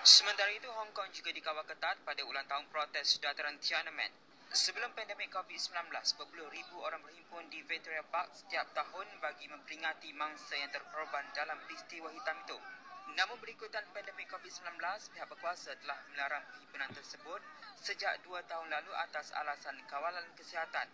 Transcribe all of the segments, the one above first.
Sementara itu, Hong Kong juga dikawal ketat pada ulang tahun protes dataran Tiananmen. Sebelum pandemik COVID-19, berpuluh ribu orang berhimpun di Victoria Park setiap tahun bagi memperingati mangsa yang terkorban dalam peristiwa hitam itu. Namun berikutan pandemik COVID-19, pihak berkuasa telah melarang perhimpunan tersebut sejak 2 tahun lalu atas alasan kawalan kesihatan.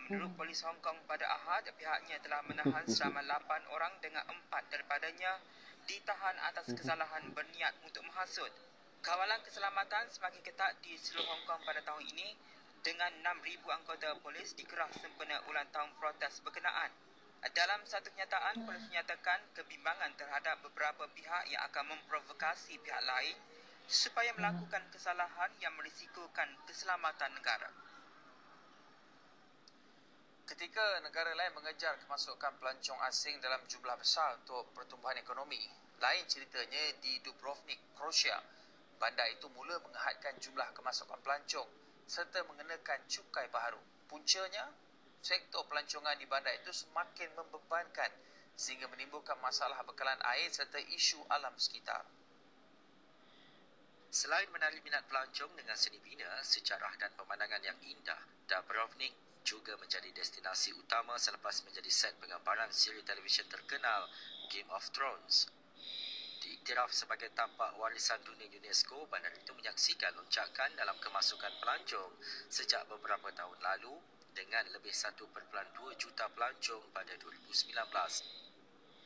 Menurut polis Hong Kong pada Ahad, pihaknya telah menahan selama 8 orang dengan 4 daripadanya ditahan atas kesalahan berniat untuk menghasut. Kawalan keselamatan semakin ketat di seluruh Hong Kong pada tahun ini dengan 6,000 anggota polis dikerah sempena ulang tahun protes berkenaan. Dalam satu kenyataan, polis menyatakan kebimbangan terhadap beberapa pihak yang akan memprovokasi pihak lain supaya melakukan kesalahan yang merisikokan keselamatan negara. Ketika negara lain mengejar kemasukan pelancong asing dalam jumlah besar untuk pertumbuhan ekonomi, lain ceritanya di Dubrovnik, Croatia. Bandar itu mula mengehadkan jumlah kemasukan pelancong serta mengenakan cukai baharu. Puncanya, sektor pelancongan di bandar itu semakin membebankan sehingga menimbulkan masalah bekalan air serta isu alam sekitar. Selain menarik minat pelancong dengan seni bina, sejarah dan pemandangan yang indah, Dubrovnik juga menjadi destinasi utama selepas menjadi set penggambaran siri televisyen terkenal Game of Thrones. Diiktiraf sebagai tapak warisan dunia UNESCO, bandar itu menyaksikan lonjakan dalam kemasukan pelancong sejak beberapa tahun lalu dengan lebih 1.2 juta pelancong pada 2019.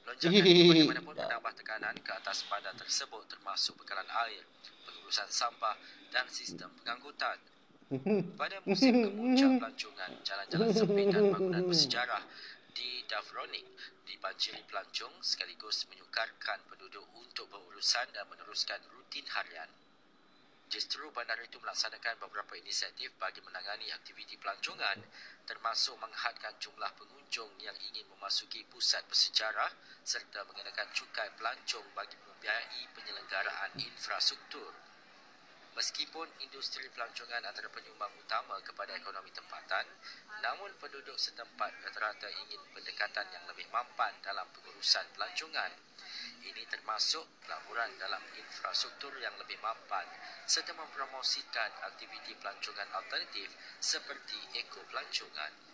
Lonjakan itu bagaimanapun menambah tekanan ke atas bandar tersebut termasuk bekalan air, pengurusan sampah dan sistem pengangkutan. Pada musim kemuncak pelancongan, jalan-jalan sempit dan bangunan bersejarah di Dubrovnik dibanjiri pelancong sekaligus menyukarkan penduduk untuk berurusan dan meneruskan rutin harian. Justru bandar itu melaksanakan beberapa inisiatif bagi menangani aktiviti pelancongan termasuk menghadkan jumlah pengunjung yang ingin memasuki pusat bersejarah serta mengenakan cukai pelancong bagi membiayai penyelenggaraan infrastruktur. Meskipun industri pelancongan antara penyumbang utama kepada ekonomi tempatan, namun penduduk setempat rata-rata ingin pendekatan yang lebih mampan dalam pengurusan pelancongan. Ini termasuk pelaburan dalam infrastruktur yang lebih mampan serta mempromosikan aktiviti pelancongan alternatif seperti ekopelancongan.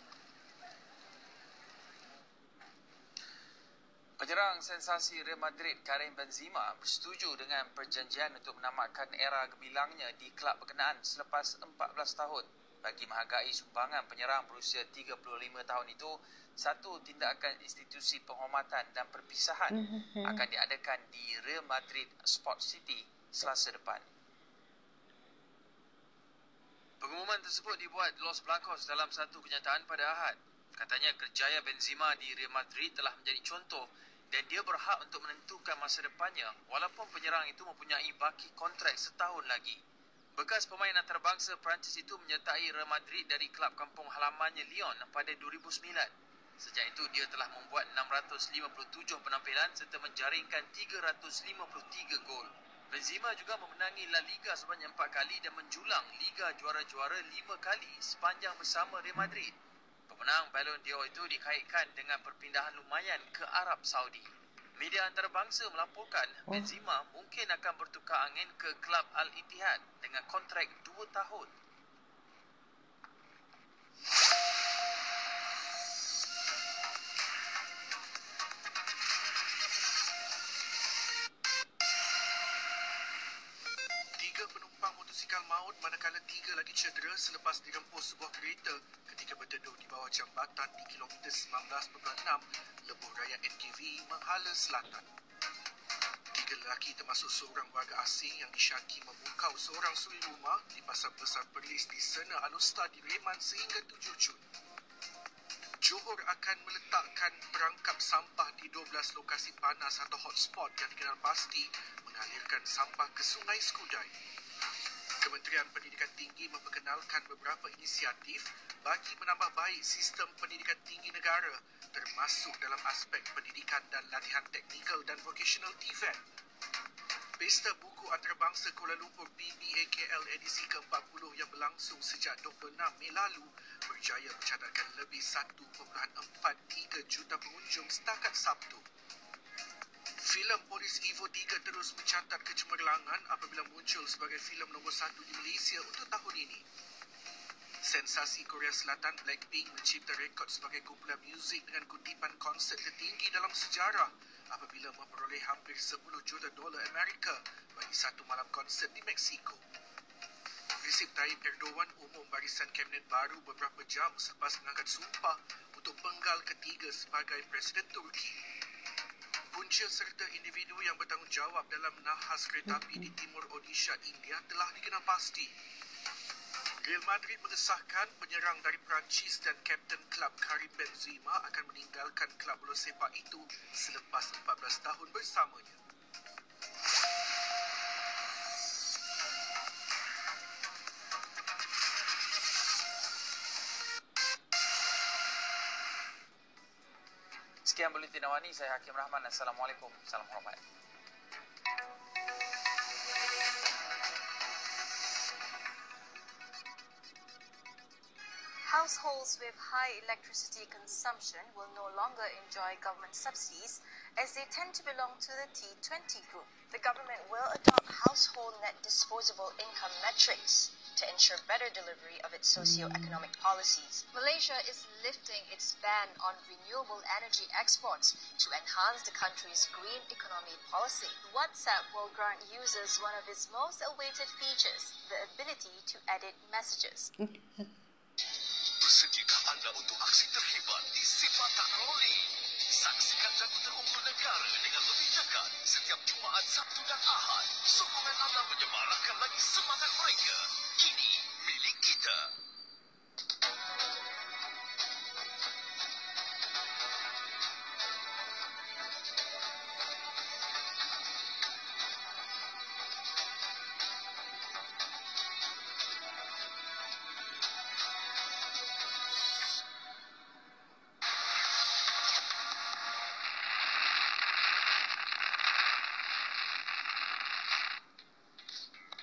Penyerang sensasi Real Madrid Karim Benzema bersetuju dengan perjanjian untuk menamatkan era gemilangnya di kelab berkenaan selepas 14 tahun. Bagi menghargai sumbangan penyerang berusia 35 tahun itu, satu tindakan institusi penghormatan dan perpisahan akan diadakan di Real Madrid Sports City Selasa depan. Pengumuman tersebut dibuat Los Blancos dalam satu kenyataan pada Ahad. Katanya kerjaya Benzema di Real Madrid telah menjadi contoh dan dia berhak untuk menentukan masa depannya walaupun penyerang itu mempunyai baki kontrak setahun lagi. Bekas pemain antarabangsa Perancis itu menyertai Real Madrid dari kelab kampung halamannya Lyon pada 2009. Sejak itu dia telah membuat 657 penampilan serta menjaringkan 353 gol. Benzema juga memenangi La Liga sebanyak 4 kali dan menjulang Liga Juara-Juara 5 kali sepanjang bersama Real Madrid. Pemenang Ballon d'Or itu dikaitkan dengan perpindahan lumayan ke Arab Saudi. Media antarabangsa melaporkan Benzema mungkin akan bertukar angin ke kelab Al-Ittihad dengan kontrak 2 tahun. Motosikal maut manakala 3 lagi cedera selepas dirempus sebuah kereta ketika berteduh di bawah jambatan di kilometer 19.6 lebuh raya NKV, Menghala Selatan. 3 lelaki termasuk seorang warga asing yang disyaki memukau seorang suri rumah di Pasar Besar Perlis di Sena Alusta di Reman sehingga 7 Jun. Johor akan meletakkan perangkap sampah di 12 lokasi panas atau hotspot yang dikenal pasti mengalirkan sampah ke Sungai Skudai. Kementerian Pendidikan Tinggi memperkenalkan beberapa inisiatif bagi menambah baik sistem pendidikan tinggi negara termasuk dalam aspek pendidikan dan latihan teknikal dan vocational TVET. Pesta Buku Antarabangsa Kuala Lumpur PBAKL edisi ke-40 yang berlangsung sejak 26 Mei lalu berjaya mencatatkan lebih 1.43 juta pengunjung setakat Sabtu. Filem Polis Evo 3 terus mencatat kecemerlangan apabila muncul sebagai filem nombor 1 di Malaysia untuk tahun ini. Sensasi Korea Selatan Blackpink mencipta rekod sebagai kumpulan muzik dengan kutipan konsert tertinggi dalam sejarah apabila memperoleh hampir $10 juta Amerika bagi satu malam konsert di Mexico. Recep Tayyip Erdogan umum barisan kabinet baru beberapa jam selepas mengangkat sumpah untuk penggal ketiga sebagai Presiden Turki. Punca serta individu yang bertanggungjawab dalam nahas kereta api di timur Odisha, India telah dikenal pasti. Real Madrid mengesahkan penyerang dari Perancis dan kapten klub Karim Benzema akan meninggalkan klub bola sepak itu selepas 14 tahun bersamanya. Sekian Buletin Awani, saya Hakim Rahman. Assalamualaikum. Salam hormat. Households with high electricity consumption will no longer enjoy government subsidies as they tend to belong to the T20 group. The government will adopt household net disposable income metrics to ensure better delivery of its socio-economic policies. Malaysia is lifting its ban on renewable energy exports to enhance the country's green economy policy. WhatsApp will grant users one of its most awaited features, the ability to edit messages. Bersediakah anda untuk aksi terhebat di Sepak Takraw? Saksikan lagu terunggul negara dengan lebih dekat setiap Jumaat, Sabtu dan Ahad. Sokongan anda menyemarakkan lagi semangat mereka. Ini milik kita.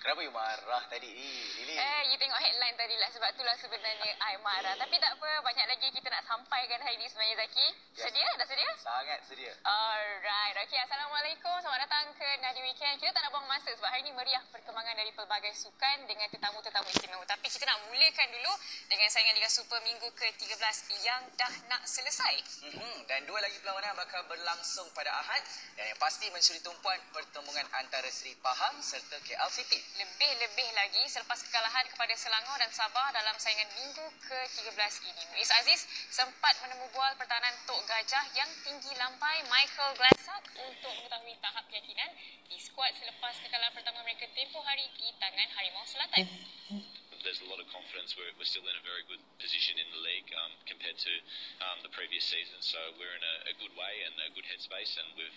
Kenapa you marah tadi ni, Lily? You tengok headline tadi lah. Sebab itulah sebenarnya I marah. Tapi tak apa, banyak lagi kita nak sampaikan hari ini sebenarnya, Zaki. Sedia? Dah sedia? Sangat sedia. Alright. Okay, Assalamualaikum. Selamat datang ke Nadi Weekend. Kita tak nak buang masa sebab hari ini meriah perkembangan dari pelbagai sukan dengan tetamu-tetamu istimewa. Tapi kita nak mulakan dulu dengan saingan Liga Super minggu ke-13 yang dah nak selesai. Dan dua lagi perlawanan bakal berlangsung pada Ahad. Dan yang pasti mencuri tumpuan pertemuan antara Seri Pahang serta KL City. Lebih-lebih lagi selepas kekalahan kepada Selangor dan Sabah dalam saingan minggu ke-13 ini. Muiz Aziz sempat menemu bual pertahanan Tok Gajah yang tinggi lampai Michael Glassack untuk mengetahui tahap keyakinan di skuad selepas kekalahan pertama mereka tempoh hari di tangan Harimau Selatan. There's a lot of confidence. We're still in a very good position in the league compared to the previous season. So we're in a good way and a good headspace, and with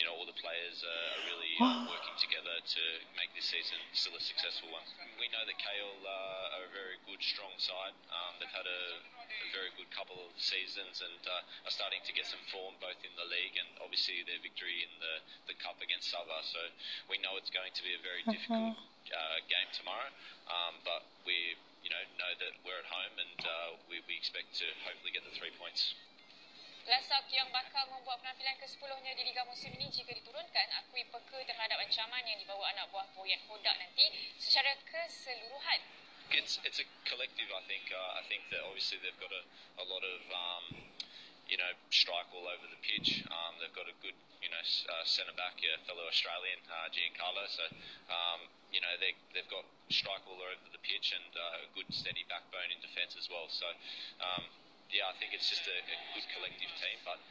all the players are really working together to make this season still a successful one. We know that KL are a very good, strong side. They've had a very good couple of seasons and are starting to get some form both in the league and obviously their victory in the cup against Sabah. So we know it's going to be a very difficult game tomorrow, but we know that we're at home and we expect to hopefully get the 3 points. Glassack yang bakal membuat penampilan ke-10-nya di Liga musim ini jika diturunkan akui peka terhadap ancaman yang dibawa anak buah Boyan Hodak nanti secara keseluruhan. It's a collective, I think. I think that obviously they've got a lot of strike all over the pitch. They've got a good centre back, fellow Australian Giancarlo. So they've got strike all over the pitch and a good steady backbone in defence as well. So I think it's just a good collective team, but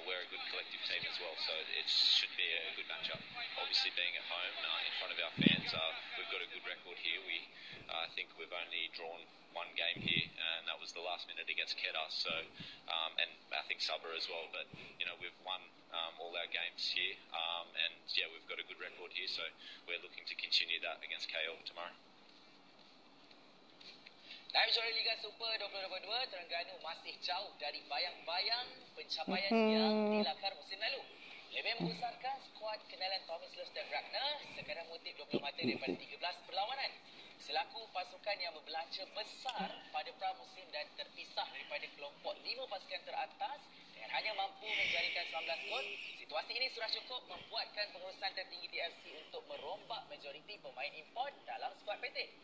we're a good collective team as well. So it should be a good matchup. Obviously, being at home in front of our fans, we've got a good record here. I think we've only drawn one game here, and that was the last minute against Kedah. So, and I think Sabah as well. But we've won all our games here, and we've got a good record here. So we're looking to continue that against KL tomorrow. Naib juara Liga Super 2022, Terengganu masih jauh dari bayang-bayang pencapaian yang dilakar musim lalu. Lebih membesarkan skuad kenalan Thomas Lewis dan Ragnar, sekarang mengutip 20 mata daripada 13 perlawanan. Selaku pasukan yang berbelanja besar pada pramusim dan terpisah daripada kelompok 5 pasukan teratas Dengan hanya mampu menjadikan 19 gol, situasi ini sudah cukup membuatkan pengurusan tertinggi TFC untuk merombak majoriti pemain import dalam skuad PT.